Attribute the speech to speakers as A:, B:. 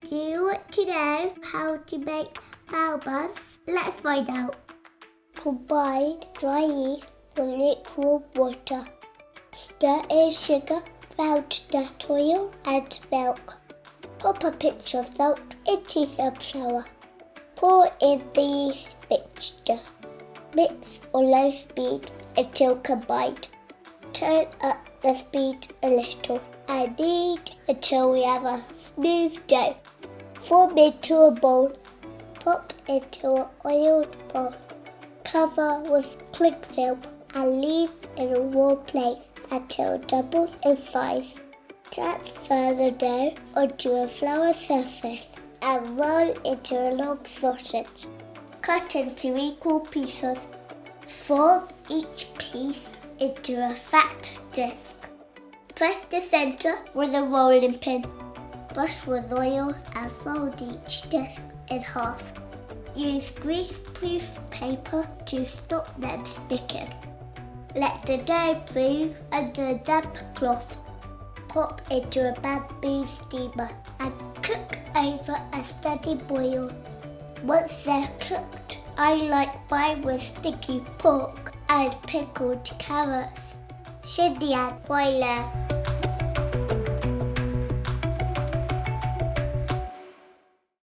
A: Do you want to know how to make flour buns? Let's find out. Combine dry yeast with lukewarm water. Stir in sugar, groundnut oil and milk. Pop a pinch of salt into some flour. Pour in the yeast mixture. Mix on low speed until combined. Turn up the speed a little and knead until we have a smooth dough. Form into a bowl. Pop into an oiled bowl. Cover with clingfilm and leave in a warm place until double in size. Transfer the dough onto a flour surface and roll into a long sausage. Cut into equal pieces. Form each piece into a fat disc. Press the center with a rolling pin. Brush with oil and fold each disc in half. Use greaseproof paper to stop them sticking. Let the dough prove under a damp cloth. Pop into a bamboo steamer and cook over a steady boil. Once they're cooked, I like mine with sticky pork and pickled carrots. Shindy and boiler.